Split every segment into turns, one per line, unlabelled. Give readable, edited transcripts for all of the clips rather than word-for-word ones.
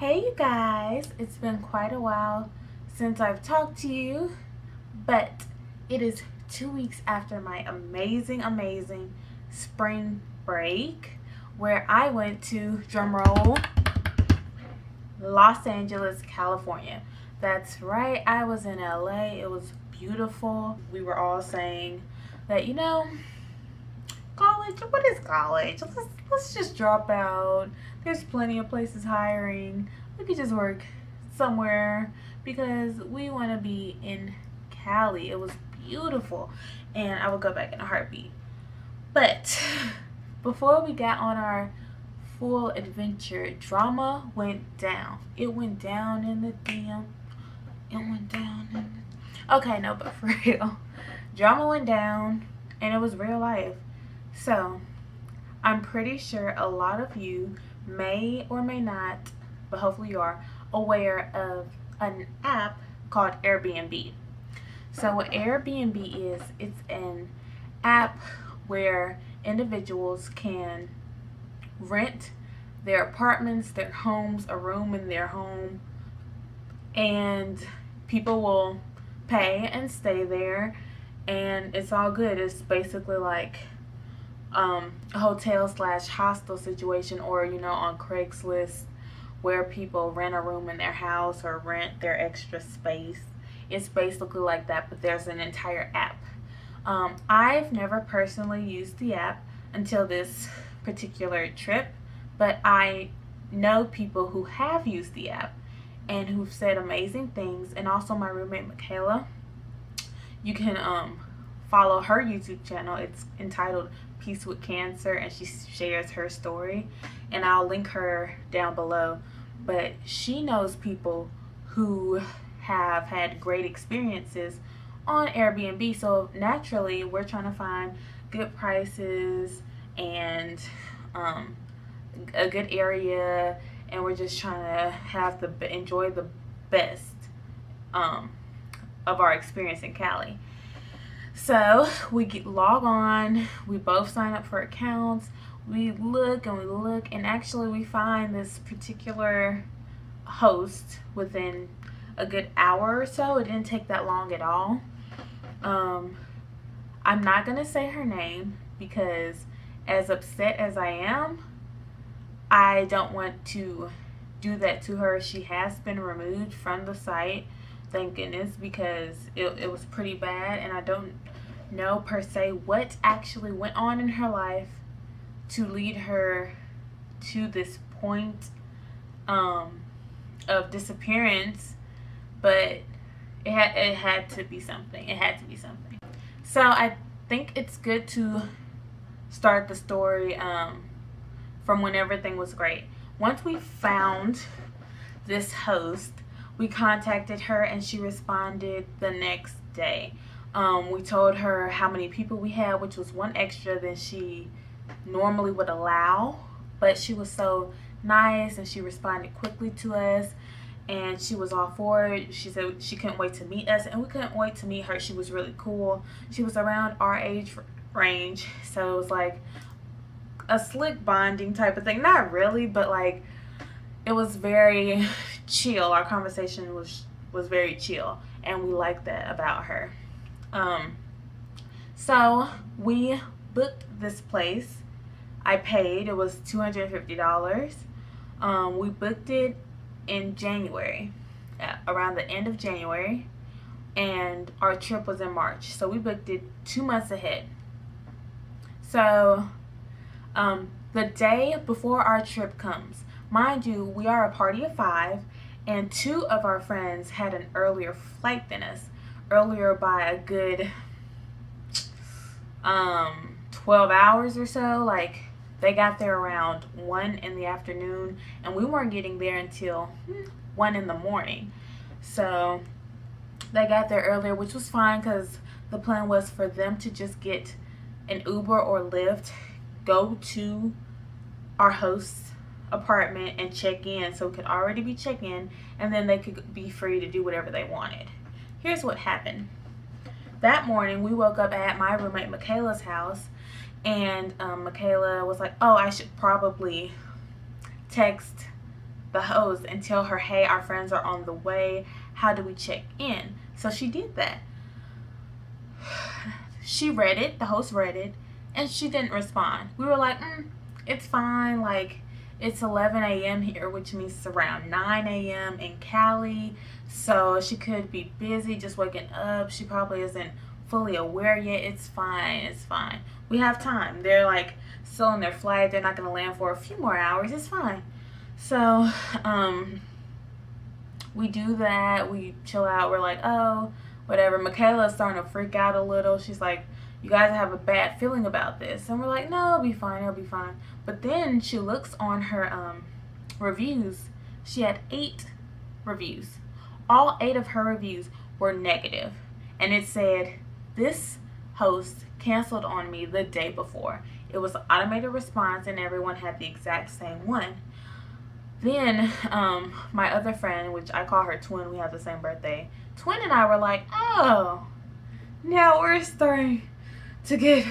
Hey you guys, it's been quite a while since I've talked to you, but it is 2 weeks after my amazing spring break where I went to, drumroll, Los Angeles, California. That's right, I was in LA. It was beautiful. We were all saying that, college, what is college? Let's just drop out. There's plenty of places hiring. We could just work somewhere because we want to be in Cali. It was beautiful and I would go back in a heartbeat. But before we got on our full adventure, drama went down. It went down in the DM. It went down in the... Okay, no, but for real. Drama went down and it was real life. So, I'm pretty sure a lot of you may or may not, but hopefully you are, aware of an app called AirBnB. So what Airbnb is, it's an app where individuals can rent their apartments, their homes, a room in their home, and people will pay and stay there, and it's all good. It's basically like a hotel slash hostel situation, or on Craigslist where people rent a room in their house or rent their extra space. It's basically like that, but there's an entire app. I've never personally used the app until this particular trip, but I know people who have used the app and who've said amazing things. And also my roommate Michaela, you can follow her YouTube channel. It's entitled Peace with Cancer, and she shares her story, and I'll link her down below. But she knows people who have had great experiences on Airbnb, so naturally we're trying to find good prices and a good area, and we're just trying to enjoy the best of our experience in Cali. So we log on, we both sign up for accounts, we look, and actually we find this particular host within a good hour or so. It didn't take that long at all. I'm not going to say her name because, as upset as I am, I don't want to do that to her. She has been removed from the site, thank goodness, because it was pretty bad, and I don't know per se what actually went on in her life to lead her to this point of disappearance, but it had to be something. It had to be something. So I think it's good to start the story from when everything was great. Once we found this host, we contacted her and she responded the next day. We told her how many people we had, which was one extra than she normally would allow, but she was so nice and she responded quickly to us, and she was all for it. She said she couldn't wait to meet us, and we couldn't wait to meet her. She was really cool. She was around our age range, so it was like a slick bonding type of thing. Not really, but like it was very chill. Our conversation was very chill, and we liked that about her. So we booked this place. I paid. It was $250. We booked it in January, around the end of January, and our trip was in March. So we booked it 2 months ahead. So the day before our trip comes, mind you, we are a party of 5, and 2 of our friends had an earlier flight than us, earlier by a good 12 hours or so. Like, they got there around 1 in the afternoon, and we weren't getting there until 1 in the morning. So they got there earlier, which was fine because the plan was for them to just get an Uber or Lyft, go to our host's apartment and check in, so it could already be check-in, and then they could be free to do whatever they wanted. Here's what happened. That morning we woke up at my roommate Michaela's house, and Michaela was like, oh, I should probably text the host and tell her, hey, our friends are on the way. How do we check in? So she did that. She read it, the host read it, and she didn't respond. We were like, it's fine. Like, it's 11 a.m. here, which means it's around 9 a.m. in Cali. So she could be busy, just waking up. She probably isn't fully aware yet. It's fine. It's fine. We have time. They're like still on their flight. They're not going to land for a few more hours. It's fine. So, we do that. We chill out. We're like, oh, whatever. Michaela's starting to freak out a little. She's like, you guys have a bad feeling about this. And we're like, no, it'll be fine. It'll be fine. But then she looks on her reviews. She had 8 reviews. All 8 of her reviews were negative. And it said, this host canceled on me the day before. It was an automated response and everyone had the exact same one. Then my other friend, which I call her Twin, we have the same birthday. Twin and I were like, oh, now we're starting to get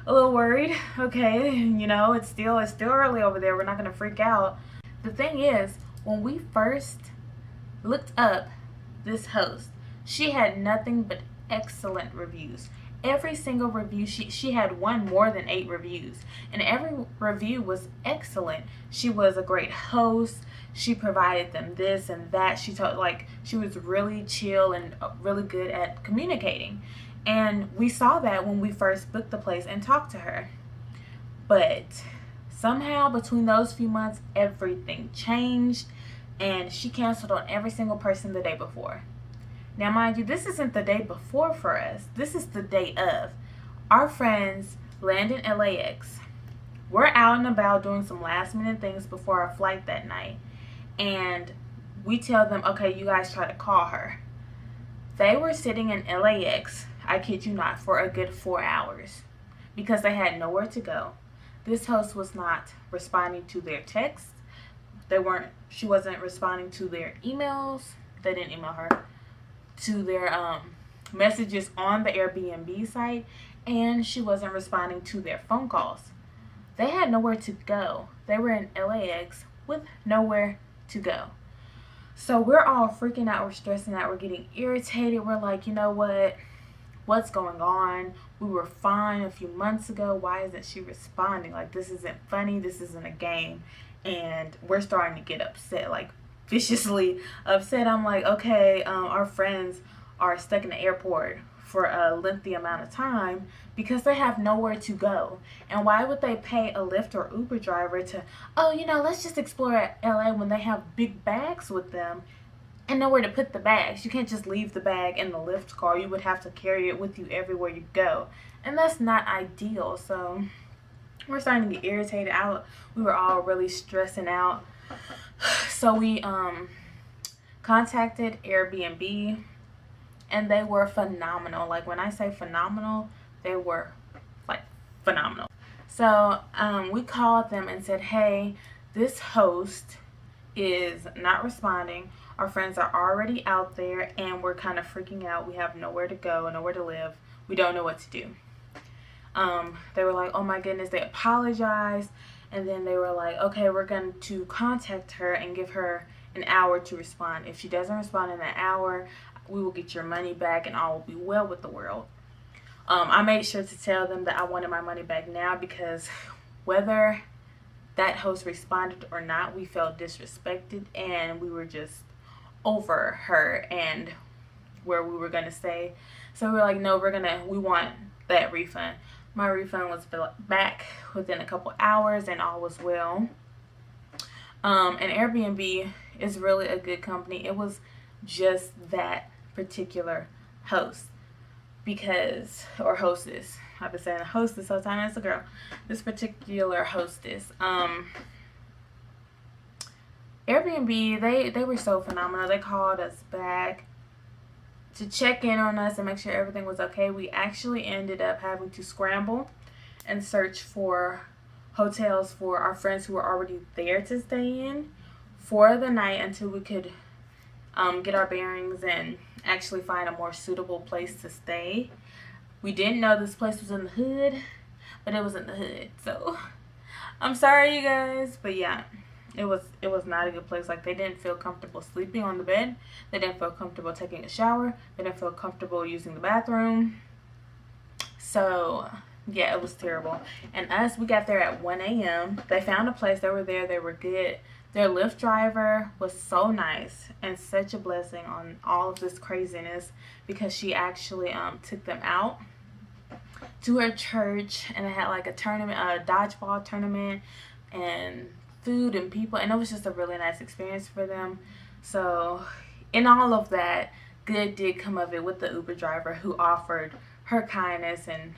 a little worried. Okay, you know, it's still early over there. We're not gonna freak out. The thing is, when we first looked up this host, she had nothing but excellent reviews. Every single review, she had one more than 8 reviews, and every review was excellent. She was a great host. She provided them this and that. She told, like, she was really chill and really good at communicating. And we saw that when we first booked the place and talked to her. But somehow between those few months, everything changed, and she canceled on every single person the day before. Now, mind you, this isn't the day before for us. This is the day of. Our friends land in LAX. We're out and about doing some last minute things before our flight that night. And we tell them, okay, you guys try to call her. They were sitting in LAX, I kid you not, for a good 4 hours because they had nowhere to go. This host was not responding to their texts. She wasn't responding to their emails. They didn't email her. To their messages on the Airbnb site, and she wasn't responding to their phone calls. They had nowhere to go. They were in LAX with nowhere to go. So we're all freaking out. We're stressing out. We're getting irritated. We're like, you know what? What's going on? We were fine a few months ago. Why isn't she responding? Like, this isn't funny. This isn't a game. And we're starting to get upset, like viciously upset. I'm like, okay, our friends are stuck in the airport for a lengthy amount of time because they have nowhere to go. And why would they pay a Lyft or Uber driver to, oh, you know, let's just explore LA when they have big bags with them and nowhere to put the bags? You can't just leave the bag in the Lyft car. You would have to carry it with you everywhere you go. And that's not ideal. So we're starting to get irritated out. We were all really stressing out. So we contacted Airbnb, and they were phenomenal. Like, when I say phenomenal, they were like phenomenal. So we called them and said, hey, this host is not responding. Our friends are already out there and we're kind of freaking out. We have nowhere to go, nowhere to live. We don't know what to do. They were like, oh my goodness. They apologized. And then they were like, okay, we're going to contact her and give her an hour to respond. If she doesn't respond in that hour, we will get your money back and all will be well with the world. I made sure to tell them that I wanted my money back now because whether that host responded or not, we felt disrespected and we were just over her and where we were going to stay. So we were like, no, we want that refund. My refund was back within a couple hours and all was well. And Airbnb is really a good company. It was just that particular host or hostess. I've been saying hostess all the time. It's a girl. This particular hostess. Airbnb, they were so phenomenal. They called us back to check in on us and make sure everything was okay. We actually ended up having to scramble and search for hotels for our friends who were already there to stay in for the night until we could get our bearings and actually find a more suitable place to stay. We didn't know this place was in the hood, but it was in the hood. So I'm sorry, you guys, but yeah, it was not a good place. Like, they didn't feel comfortable sleeping on the bed. They didn't feel comfortable taking a shower. They didn't feel comfortable using the bathroom. So yeah, it was terrible. And we got there at 1 a.m. They found a place. They were there. They were good. Their Lyft driver was so nice and such a blessing on all of this craziness, because she actually took them out to her church, and they had like a tournament, a dodgeball tournament, and food and people, and it was just a really nice experience for them. So in all of that, good did come of it with the Uber driver, who offered her kindness and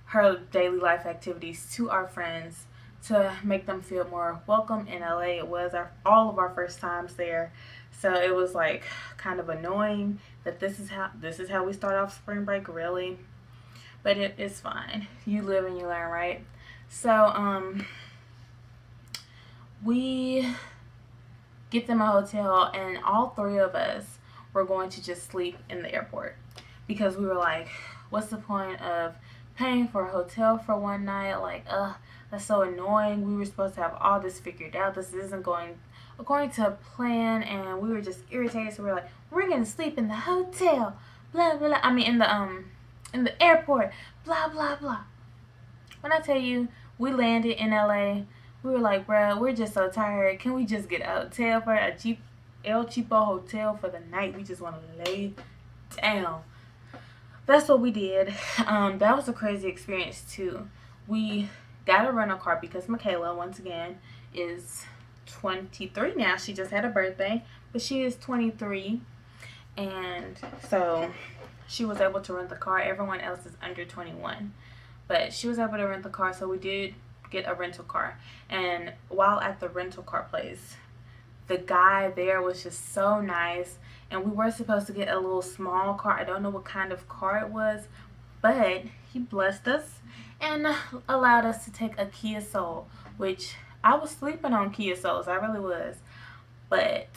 her daily life activities to our friends to make them feel more welcome in LA. It was all of our first times there, so it was like kind of annoying that this is how we start off spring break, really. But it's fine. You live and you learn, right? So we get them a hotel, and all three of us were going to just sleep in the airport, because we were like, what's the point of paying for a hotel for one night? Like, that's so annoying. We were supposed to have all this figured out. This isn't going according to plan, and we were just irritated. So we were like, we're gonna sleep in the hotel, blah blah. I mean, in the airport, blah blah blah. When I tell you, we landed in LA, we were like, bruh, we're just so tired. Can we just get a hotel, for a cheap El Cheapo hotel for the night? We just want to lay down. That's what we did. That was a crazy experience too. We got a rental car because Michaela, once again, is 23 now. She just had a birthday, but she is 23, and so she was able to rent the car. Everyone else is under 21, but she was able to rent the car, so we did get a rental car. And while at the rental car place, the guy there was just so nice, and we were supposed to get a little small car. I don't know what kind of car it was, but he blessed us and allowed us to take a Kia Soul, which I was sleeping on Kia Souls. I really was. But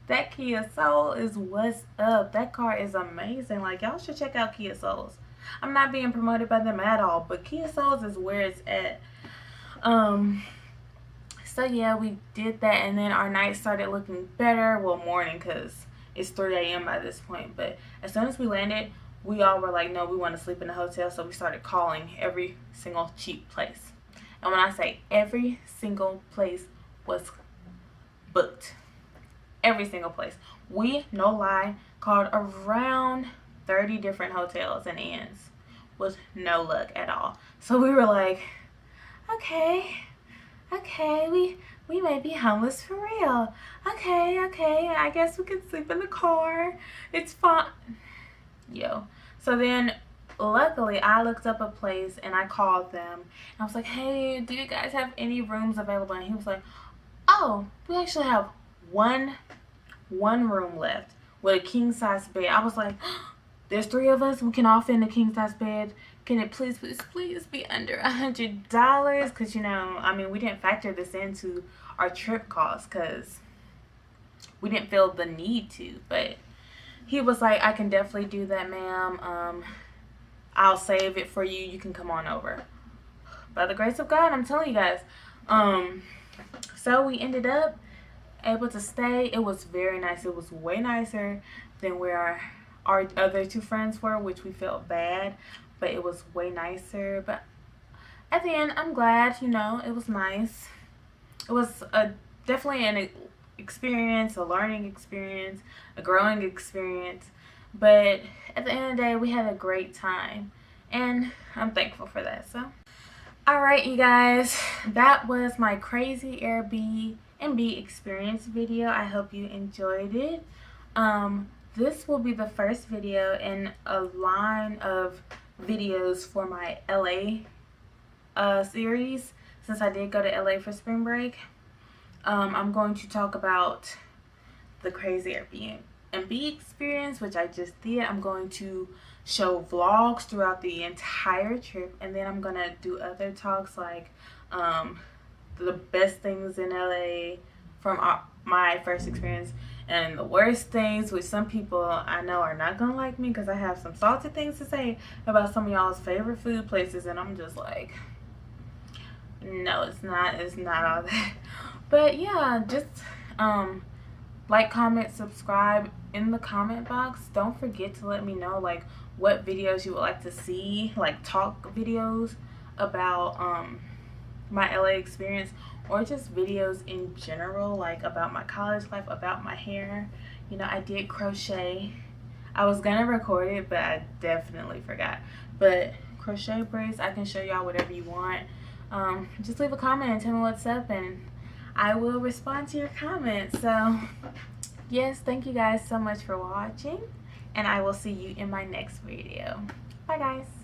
that Kia Soul is what's up. That car is amazing. Like, y'all should check out Kia Souls. I'm not being promoted by them at all, but Kia Souls is where it's at. So yeah, we did that, and then our night started looking better. Well, morning, because it's 3 a.m. by this point. But as soon as we landed, we all were like, no, we want to sleep in the hotel. So we started calling every single cheap place. And when I say every single place was booked, every single place, we, no lie, called around 30 different hotels and inns with no luck at all. So we were like, okay, we may be homeless for real. Okay, I guess we can sleep in the car. It's fine. So then, luckily, I looked up a place and I called them. And I was like, hey, do you guys have any rooms available? And he was like, oh, we actually have one room left with a king-size bed. I was like, there's 3 of us. We can all fit in a king-size bed. Can it please be under $100? Because, I mean, we didn't factor this into our trip costs because we didn't feel the need to. But he was like, I can definitely do that, ma'am. I'll save it for you. You can come on over. By the grace of God, I'm telling you guys. So we ended up able to stay. It was very nice. It was way nicer than where our other 2 friends were, which we felt bad. But it was way nicer. But at the end, I'm glad, it was nice. It was definitely an experience, a learning experience, a growing experience. But at the end of the day, we had a great time. And I'm thankful for that. So, alright, you guys. That was my crazy Airbnb experience video. I hope you enjoyed it. This will be the first video in a line of videos for my LA series, since I did go to LA for spring break. I'm going to talk about the crazy Airbnb experience, which I just did. I'm going to show vlogs throughout the entire trip, and then I'm gonna do other talks like the best things in LA from my first experience, and the worst things, which some people I know are not gonna like me because I have some salty things to say about some of y'all's favorite food places, and I'm just like, no, it's not all that. But yeah, just like, comment, subscribe in the comment box. Don't forget to let me know like what videos you would like to see, like talk videos about my LA experience, or just videos in general, like about my college life, about my hair. You know, I did crochet. I was gonna record it, but I definitely forgot. But crochet braids, I can show y'all whatever you want. Just leave a comment and tell me what's up, and I will respond to your comments. So yes, thank you guys so much for watching, and I will see you in my next video. Bye guys.